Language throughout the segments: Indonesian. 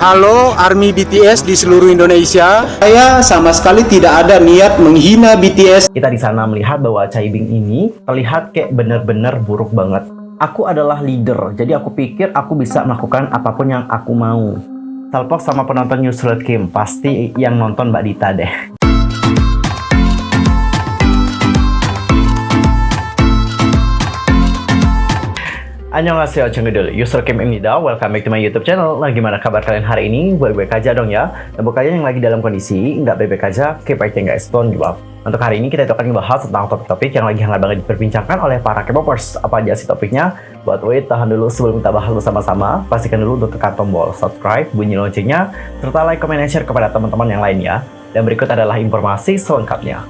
Halo ARMY BTS di seluruh Indonesia. Saya sama sekali tidak ada niat menghina BTS. Kita di sana melihat bahwa Chaibing ini terlihat kayak bener-bener buruk banget. Aku adalah leader, jadi aku pikir aku bisa melakukan apapun yang aku mau. Salpok sama penonton Newsroad Kim, pasti yang nonton Mbak Dita deh. Annyeonghaseyo Chungudul, User Kim Imnida, welcome back to my YouTube channel. Nah, gimana kabar kalian hari ini? Baik-baik aja dong ya. Dan buat kalian yang lagi dalam kondisi nggak baik-baik aja, keep fighting guys, don't give up. Untuk hari ini kita akan membahas tentang topik-topik yang lagi hangat banget diperbincangkan oleh para K-popers. Apa aja sih topiknya? Buat wait, tahan dulu sebelum kita bahas bersama-sama. Pastikan dulu untuk tekan tombol subscribe, bunyi loncengnya, serta like, comment, dan share kepada teman-teman yang lainnya. Dan berikut adalah informasi selengkapnya.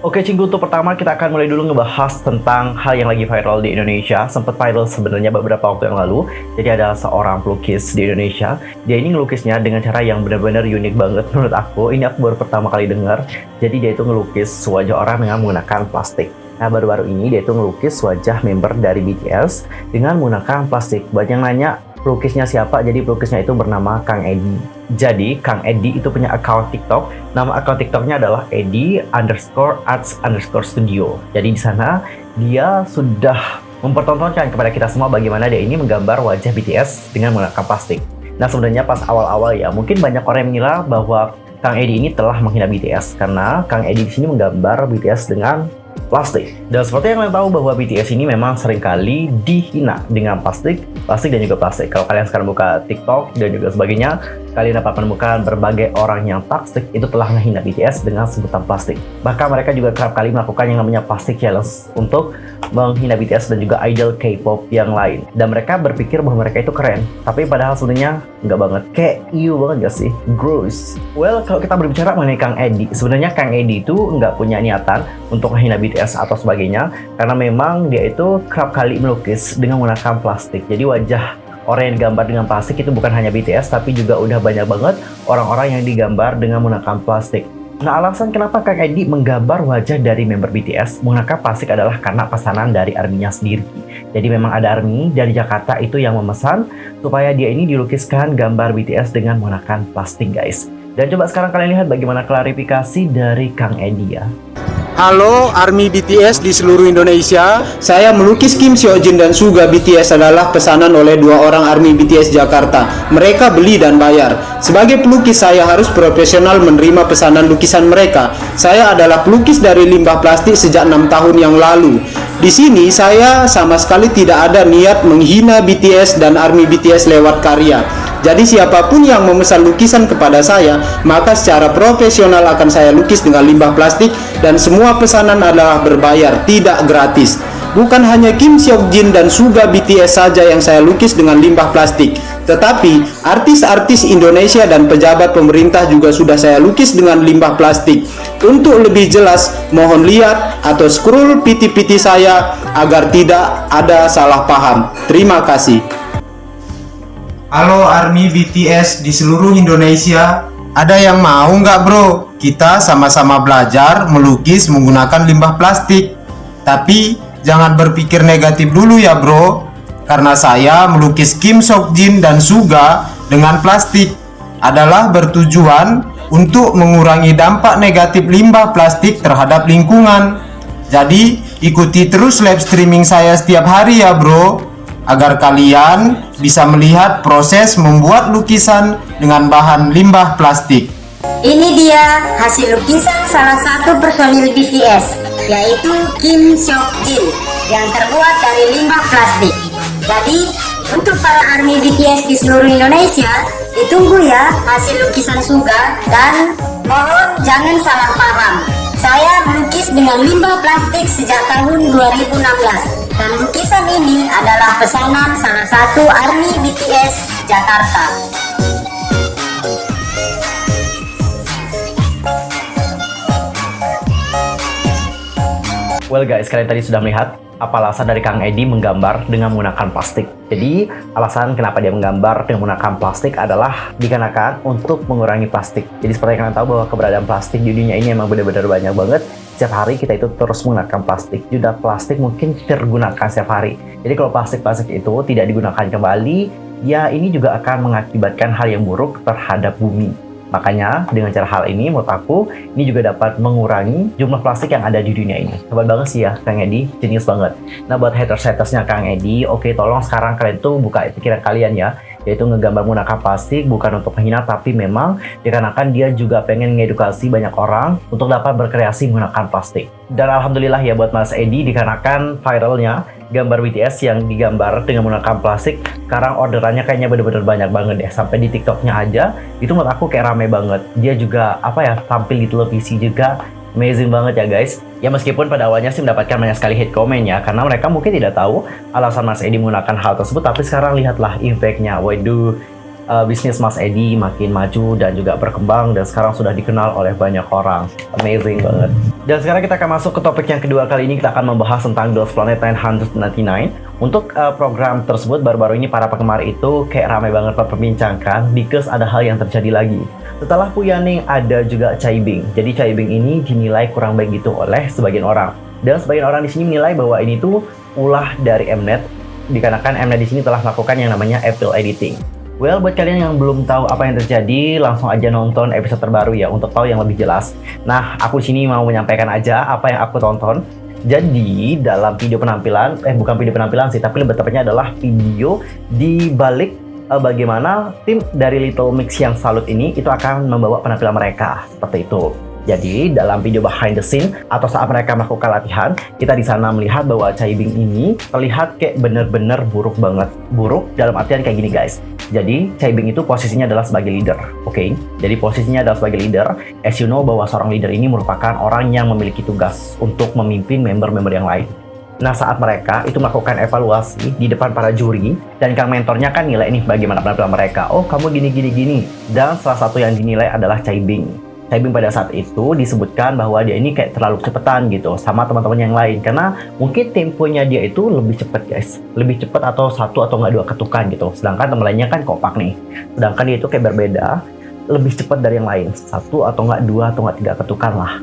Oke, Cinggu, untuk pertama kita akan mulai dulu ngebahas tentang hal yang lagi viral di Indonesia. Sempat viral sebenarnya beberapa waktu yang lalu. Jadi ada seorang pelukis di Indonesia. Dia ini ngelukisnya dengan cara yang benar-benar unik banget menurut aku. Ini aku baru pertama kali dengar. Jadi dia itu ngelukis wajah orang dengan menggunakan plastik. Nah, baru-baru ini dia itu ngelukis wajah member dari BTS dengan menggunakan plastik. Banyak yang nanya pelukisnya siapa, jadi pelukisnya itu bernama Kang Edi. Jadi Kang Edi itu punya account TikTok. Nama account TikToknya adalah Edi_Arts_Studio. Jadi di sana dia sudah mempertontonkan kepada kita semua bagaimana dia ini menggambar wajah BTS dengan menggunakan plastik. Nah, sebenarnya pas awal-awal ya, mungkin banyak orang yang mengira bahwa Kang Edi ini telah menghina BTS karena Kang Edi di sini menggambar BTS dengan plastik. Dan seperti yang kalian tahu bahwa BTS ini memang seringkali dihina dengan plastik dan juga plastik. Kalau kalian sekarang buka TikTok dan juga sebagainya, kalian dapat menemukan berbagai orang yang toxic itu telah menghina BTS dengan sebutan plastik. Bahkan mereka juga kerap kali melakukan yang namanya plastik challenge untuk menghina BTS dan juga idol K-pop yang lain. Dan mereka berpikir bahwa mereka itu keren, tapi padahal sebenarnya nggak banget. Kayak banget gak sih? Gross. Well, kalau kita berbicara mengenai Kang Edi, sebenarnya Kang Edi itu nggak punya niatan untuk menghina BTS atau sebagainya, karena memang dia itu kerap kali melukis dengan menggunakan plastik. Jadi wajah orang yang digambar dengan plastik itu bukan hanya BTS, tapi juga udah banyak banget orang-orang yang digambar dengan menggunakan plastik. Nah, alasan kenapa Kang Edi menggambar wajah dari member BTS menggunakan plastik adalah karena pesanan dari ARMY-nya sendiri. Jadi memang ada ARMY dari Jakarta itu yang memesan supaya dia ini dilukiskan gambar BTS dengan menggunakan plastik, guys. Dan coba sekarang kalian lihat bagaimana klarifikasi dari Kang Edi ya. Halo ARMY BTS di seluruh Indonesia. Saya melukis Kim Seojin dan Suga BTS adalah pesanan oleh dua orang ARMY BTS Jakarta. Mereka beli dan bayar. Sebagai pelukis saya harus profesional menerima pesanan lukisan mereka. Saya adalah pelukis dari limbah plastik sejak 6 tahun yang lalu. Di sini saya sama sekali tidak ada niat menghina BTS dan ARMY BTS lewat karya. Jadi siapapun yang memesan lukisan kepada saya, maka secara profesional akan saya lukis dengan limbah plastik dan semua pesanan adalah berbayar, tidak gratis. Bukan hanya Kim Seokjin dan Suga BTS saja yang saya lukis dengan limbah plastik, tetapi artis-artis Indonesia dan pejabat pemerintah juga sudah saya lukis dengan limbah plastik. Untuk lebih jelas, mohon lihat atau scroll PT-PT saya agar tidak ada salah paham. Terima kasih. Halo ARMY BTS di seluruh Indonesia. Ada yang mau nggak bro? Kita sama-sama belajar melukis menggunakan limbah plastik. Tapi jangan berpikir negatif dulu ya bro. Karena saya melukis Kim Seokjin dan Suga dengan plastik adalah bertujuan untuk mengurangi dampak negatif limbah plastik terhadap lingkungan. Jadi ikuti terus live streaming saya setiap hari ya bro, agar kalian bisa melihat proses membuat lukisan dengan bahan limbah plastik. Ini dia hasil lukisan salah satu personil BTS, yaitu Kim Seokjin, yang terbuat dari limbah plastik. Jadi untuk para ARMY BTS di seluruh Indonesia, ditunggu ya hasil lukisan Suga, dan mohon jangan salah paham. Saya melukis dengan limbah plastik sejak tahun 2016. Dan lukisan ini adalah pesanan salah satu ARMY BTS Jakarta. Well guys, kalian tadi sudah melihat apa alasan dari Kang Edi menggambar dengan menggunakan plastik. Jadi alasan kenapa dia menggambar dengan menggunakan plastik adalah dikarenakan untuk mengurangi plastik. Jadi seperti yang kalian tahu bahwa keberadaan plastik di dunia ini emang benar-benar banyak banget. setiap hari kita itu terus menggunakan plastik. Juga plastik mungkin tergunakan setiap hari. Jadi kalau plastik-plastik itu tidak digunakan kembali, ya ini juga akan mengakibatkan hal yang buruk terhadap bumi. Makanya dengan cara hal ini menurut aku ini juga dapat mengurangi jumlah plastik yang ada di dunia ini. Hebat banget sih ya Kang Edi, jenius banget. Nah buat haters-hatersnya Kang Edi, oke tolong sekarang kalian tuh buka pikiran kalian ya, yaitu ngegambar menggunakan plastik bukan untuk menghina, tapi memang dikarenakan dia juga pengen mengedukasi banyak orang untuk dapat berkreasi menggunakan plastik. Dan alhamdulillah ya buat Mas Edi, dikarenakan viralnya gambar BTS yang digambar dengan menggunakan plastik, sekarang orderannya kayaknya bener-bener banyak banget deh. Sampai di TikToknya aja, itu menurut aku kayak rame banget. Dia juga tampil di televisi juga. Amazing banget ya guys. Ya meskipun pada awalnya sih mendapatkan banyak sekali hate comment ya, karena mereka mungkin tidak tahu alasan Mas Edi menggunakan hal tersebut. Tapi sekarang lihatlah impactnya. Waduh, bisnis Mas Edi makin maju dan juga berkembang, dan sekarang sudah dikenal oleh banyak orang. Amazing banget. Dan sekarang kita akan masuk ke topik yang kedua. Kali ini kita akan membahas tentang Dolls Planet 999. Untuk program tersebut baru-baru ini para penggemar itu kayak ramai banget memperbincangkan because ada hal yang terjadi lagi. Setelah Puyaning ada juga Chaibing. Jadi Chaibing ini dinilai kurang baik gitu oleh sebagian orang. Dan sebagian orang di sini menilai bahwa ini tuh ulah dari Mnet, dikarenakan Mnet di sini telah melakukan yang namanya Apple editing. Well, buat kalian yang belum tahu apa yang terjadi, langsung aja nonton episode terbaru ya untuk tahu yang lebih jelas. Nah, aku di sini mau menyampaikan aja apa yang aku tonton. Jadi, dalam video penampilan, bukan video penampilan sih, tapi lebih tepatnya adalah video di balik bagaimana tim dari Little Mix yang salut ini itu akan membawa penampilan mereka seperti itu. Jadi dalam video behind the scene atau saat mereka melakukan latihan, kita di sana melihat bahwa Chaibing ini terlihat kayak bener-bener buruk banget. Buruk dalam artian kayak gini guys. Jadi Chaibing itu posisinya adalah sebagai leader, oke? Jadi posisinya adalah sebagai leader. As you know bahwa seorang leader ini merupakan orang yang memiliki tugas untuk memimpin member-member yang lain. Nah saat mereka itu melakukan evaluasi di depan para juri, dan kang mentornya kan nilai nih bagaimana penampilan mereka. Oh kamu gini. Dan salah satu yang dinilai adalah Chaibing. Chaibing pada saat itu disebutkan bahwa dia ini kayak terlalu cepetan gitu sama teman-teman yang lain, karena mungkin temponya dia itu lebih cepat guys, lebih cepat atau satu atau nggak dua ketukan gitu, sedangkan teman lainnya kan kompak nih, sedangkan dia itu kayak berbeda, lebih cepat dari yang lain, satu atau nggak dua atau nggak tiga ketukan lah,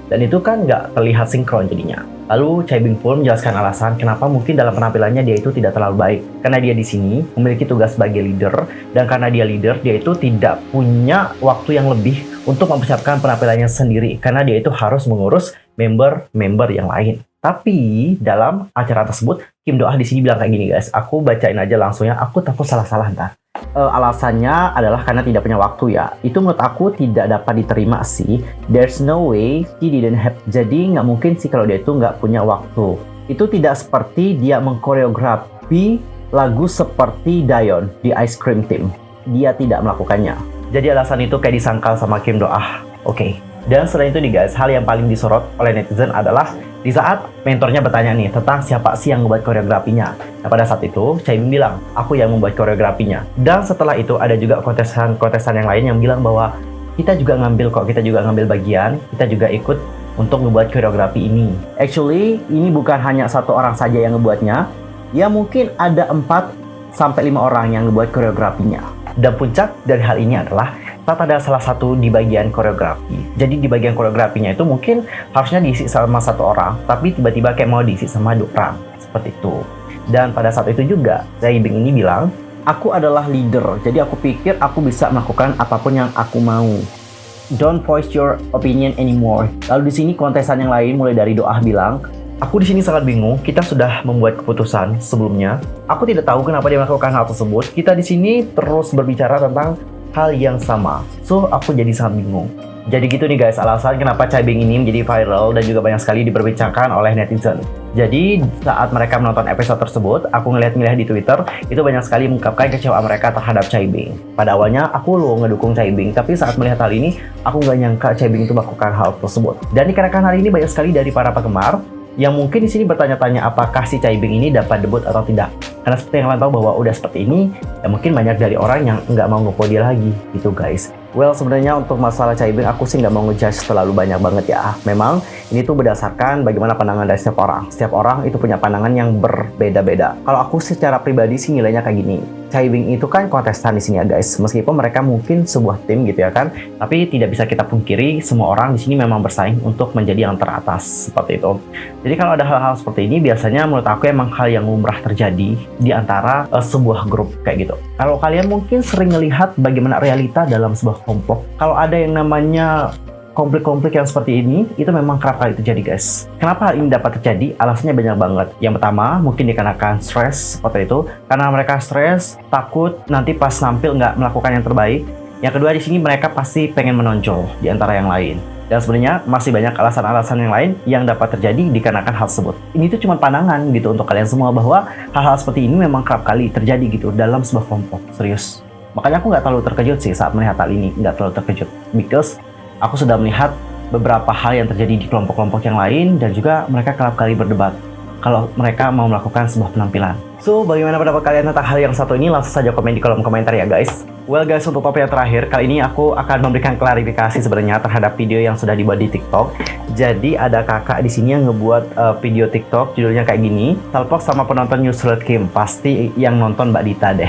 dan itu kan nggak terlihat sinkron jadinya. Lalu Chaibing pun menjelaskan alasan kenapa mungkin dalam penampilannya dia itu tidak terlalu baik, karena dia di sini memiliki tugas sebagai leader, dan karena dia leader dia itu tidak punya waktu yang lebih untuk mempersiapkan penampilannya sendiri, karena dia itu harus mengurus member-member yang lain. Tapi dalam acara tersebut Kim Do Ah di sini bilang kayak gini guys, aku bacain aja langsungnya, aku takut salah-salah ntar. Alasannya adalah karena tidak punya waktu ya. Itu menurut aku tidak dapat diterima sih. There's no way he didn't have. Jadi nggak mungkin sih kalau dia itu nggak punya waktu. Itu tidak seperti dia mengkoreografi lagu seperti Dayon di Ice Cream Team. Dia tidak melakukannya. Jadi alasan itu kayak disangkal sama Kim Do Ah. Oke. Dan selain itu nih guys, hal yang paling disorot oleh netizen adalah di saat mentornya bertanya nih tentang siapa sih yang membuat koreografinya. Nah pada saat itu Chaibing bilang, aku yang membuat koreografinya. Dan setelah itu ada juga kontestan yang lain yang bilang bahwa kita juga ngambil kok, kita juga ngambil bagian, kita juga ikut untuk membuat koreografi ini. Actually ini bukan hanya satu orang saja yang ngebuatnya, ya mungkin ada 4-5 orang yang ngebuat koreografinya. Dan puncak dari hal ini adalah saat ada salah satu di bagian koreografi. Jadi di bagian koreografinya itu mungkin harusnya diisi sama satu orang, tapi tiba-tiba kayak mau diisi sama 2 orang. Seperti itu. Dan pada saat itu juga, Chaibing ini bilang, aku adalah leader, jadi aku pikir aku bisa melakukan apapun yang aku mau. Don't voice your opinion anymore. Lalu di sini kontestan yang lain mulai dari Doah bilang, aku di sini sangat bingung. Kita sudah membuat keputusan sebelumnya. Aku tidak tahu kenapa dia melakukan hal tersebut. Kita di sini terus berbicara tentang hal yang sama. So, aku jadi sangat bingung. Jadi gitu nih guys, alasan kenapa Chaibing ini menjadi viral dan juga banyak sekali diperbincangkan oleh netizen. Jadi, saat mereka menonton episode tersebut, aku ngeliat-ngeliat di Twitter, itu banyak sekali mengungkapkan kecewaan mereka terhadap Chaibing. Pada awalnya, aku loh ngedukung Chaibing, tapi saat melihat hal ini, aku nggak nyangka Chaibing itu melakukan hal tersebut. Dan dikarenakan hal ini banyak sekali dari para penggemar yang mungkin di sini bertanya-tanya apakah si Chaibing ini dapat debut atau tidak. Karena seperti yang kalian tahu bahwa udah seperti ini, ya mungkin banyak dari orang yang nggak mau ngepo dia lagi gitu guys. Well, sebenarnya untuk masalah Caibing aku sih nggak mau ngejudge terlalu banyak banget ya. Memang ini tuh berdasarkan bagaimana pandangan dari setiap orang. Setiap orang itu punya pandangan yang berbeda-beda. Kalau aku secara pribadi sih nilainya kayak gini. Caibing itu kan kontestan di sini ya guys. Meskipun mereka mungkin sebuah tim gitu ya kan, tapi tidak bisa kita pungkiri semua orang di sini memang bersaing untuk menjadi yang teratas seperti itu. Jadi kalau ada hal-hal seperti ini biasanya menurut aku emang hal yang lumrah terjadi di antara sebuah grup kayak gitu. Kalau kalian mungkin sering melihat bagaimana realita dalam sebuah kelompok, kalau ada yang namanya konflik-konflik yang seperti ini, itu memang kerap kali terjadi guys. Kenapa hal ini dapat terjadi? Alasannya banyak banget. Yang pertama, mungkin dikarenakan stres seperti itu. Karena mereka stres, takut nanti pas nampil nggak melakukan yang terbaik. Yang kedua di sini mereka pasti pengen menonjol di antara yang lain. Dan sebenarnya masih banyak alasan-alasan yang lain yang dapat terjadi dikarenakan hal tersebut. Ini tuh cuma pandangan gitu untuk kalian semua bahwa hal-hal seperti ini memang kerap kali terjadi gitu dalam sebuah kelompok. Serius. Makanya aku nggak terlalu terkejut sih saat melihat hal ini. Nggak terlalu terkejut. Because aku sudah melihat beberapa hal yang terjadi di kelompok-kelompok yang lain dan juga mereka kerap kali berdebat kalau mereka mau melakukan sebuah penampilan. So, bagaimana pendapat kalian tentang hal yang satu ini? Langsung saja komen di kolom komentar ya guys. Well guys, untuk topik yang terakhir, kali ini aku akan memberikan klarifikasi sebenarnya terhadap video yang sudah dibuat di TikTok. Jadi ada kakak di sini yang ngebuat video TikTok judulnya kayak gini, Salpok sama penonton Nusrat Kim, pasti yang nonton Mbak Dita deh.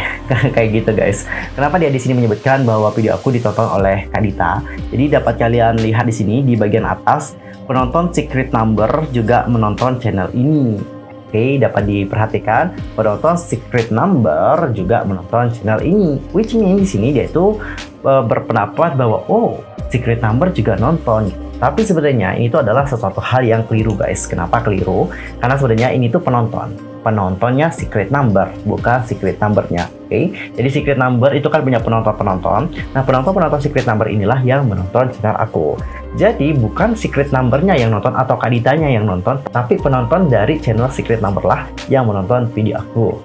Kayak gitu guys. Kenapa dia di sini menyebutkan bahwa video aku ditonton oleh Kak Dita? Jadi dapat kalian lihat di sini di bagian atas, penonton Secret Number juga menonton channel ini. Oke, dapat diperhatikan penonton Secret Number juga menonton channel ini. Which means di sini dia itu berpendapat bahwa oh, Secret Number juga nonton. Tapi sebenarnya ini tuh adalah sesuatu hal yang keliru guys. Kenapa keliru? Karena sebenarnya ini tuh penontonnya Secret Number, bukan Secret Number-nya. Oke, jadi Secret Number itu kan punya penonton-penonton. Nah, penonton-penonton Secret Number inilah yang menonton channel aku. Jadi bukan Secret Number-nya yang nonton atau Kaditanya yang nonton, tapi penonton dari channel Secret Number lah yang menonton video aku.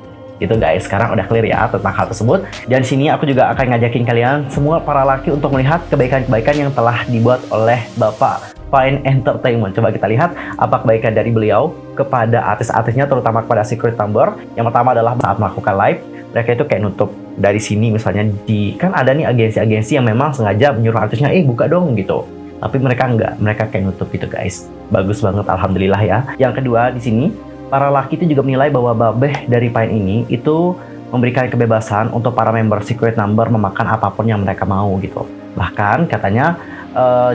Gitu guys, sekarang udah clear ya tentang hal tersebut. Dan sini aku juga akan ngajakin kalian semua para laki untuk melihat kebaikan-kebaikan yang telah dibuat oleh Bapak Fine Entertainment. Coba kita lihat apa kebaikan dari beliau kepada artis-artisnya, terutama kepada Secret Number. Yang pertama adalah saat melakukan live, mereka itu kayak nutup dari sini misalnya, kan ada nih agensi-agensi yang memang sengaja menyuruh artisnya, buka dong gitu. Tapi mereka enggak, mereka kayak nutup gitu guys. Bagus banget, alhamdulillah ya. Yang kedua di sini, para laki itu juga menilai bahwa babeh dari Fine ini itu memberikan kebebasan untuk para member Secret Number memakan apapun yang mereka mau gitu. Bahkan katanya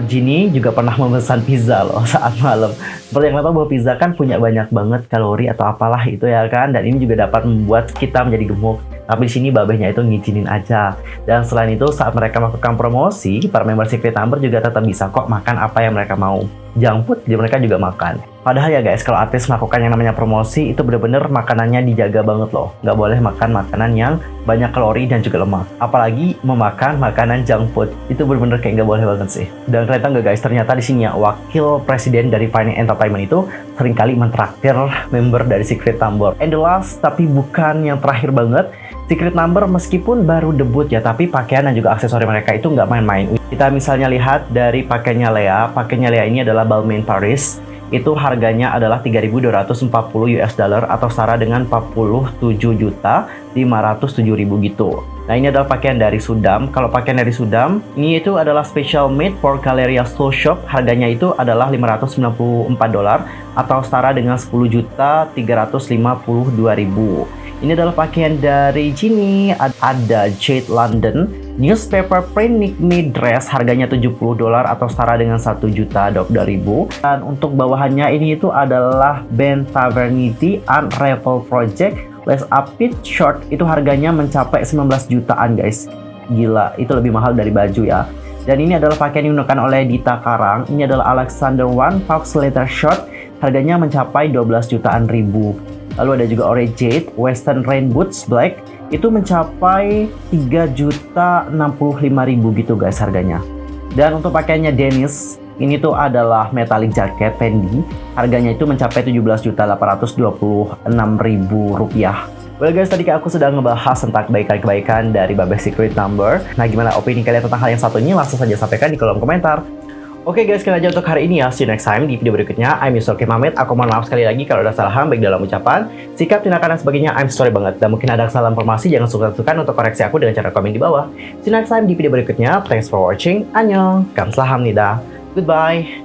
Jinny juga pernah memesan pizza loh saat malam. Seperti yang kita tahu bahwa pizza kan punya banyak banget kalori atau apalah itu ya kan, dan ini juga dapat membuat kita menjadi gemuk. Tapi di sini babehnya itu ngizinin aja. Dan selain itu saat mereka melakukan promosi, para member Secret Number juga tetap bisa kok makan apa yang mereka mau. Junk food jadi mereka juga makan. Padahal ya guys, kalau artis melakukan yang namanya promosi itu bener-bener makanannya dijaga banget loh. Nggak boleh makan makanan yang banyak kalori dan juga lemak. Apalagi memakan makanan junk food. Itu bener-bener kayak nggak boleh banget sih. Dan ternyata nggak guys, ternyata di sini ya wakil presiden dari Fine Entertainment itu seringkali mentraktir member dari Secret Number. And the last, tapi bukan yang terakhir banget, Secret Number meskipun baru debut ya, tapi pakaian dan juga aksesori mereka itu nggak main-main. Kita misalnya lihat dari pakaiannya Lea. Pakaiannya Lea ini adalah Balmain Paris. Itu harganya adalah 3.240 US dollar atau setara dengan 47.507.000 gitu. Nah, ini adalah pakaian dari Sudam. Kalau pakaian dari Sudam, ini itu adalah special made for Galleria Soul Shop. Harganya itu adalah 594 dolar atau setara dengan 10.352.000. Ini adalah pakaian dari Jinny, ada Jade London, newspaper print Nick Me dress, harganya 70 dolar atau setara dengan 1.002.000. Dan untuk bawahannya ini itu adalah band Tavernity Unravel Project Lace Up Fit Short, itu harganya mencapai 19 jutaan guys. Gila, itu lebih mahal dari baju ya. Dan ini adalah pakaian yang digunakan oleh Dita Karang. Ini adalah Alexander One Puffs Leather Short, harganya mencapai 12 jutaan ribu. Lalu ada juga Orange Jade Western Rain Boots Black, itu mencapai 3.065.000 gitu guys harganya. Dan untuk pakaiannya Dennis, ini tuh adalah metallic jacket Fendi, harganya itu mencapai 17.826.000 rupiah. Well guys, tadi aku sudah ngebahas tentang kebaikan-kebaikan dari babeh Secret Number. Nah, gimana opini kalian tentang hal yang satu ini? Langsung saja sampaikan di kolom komentar. Oke guys, sekian aja untuk hari ini ya. See you next time di video berikutnya. I'm Yusuf Kim Hamid. Aku mohon maaf sekali lagi kalau ada kesalahan baik dalam ucapan, sikap, tindakan, dan sebagainya. I'm sorry banget. Dan mungkin ada kesalahan informasi, jangan sungkan-sungkan untuk koreksi aku dengan cara komen di bawah. See you next time di video berikutnya. Thanks for watching. Annyeong. Kamsahamnida. Goodbye.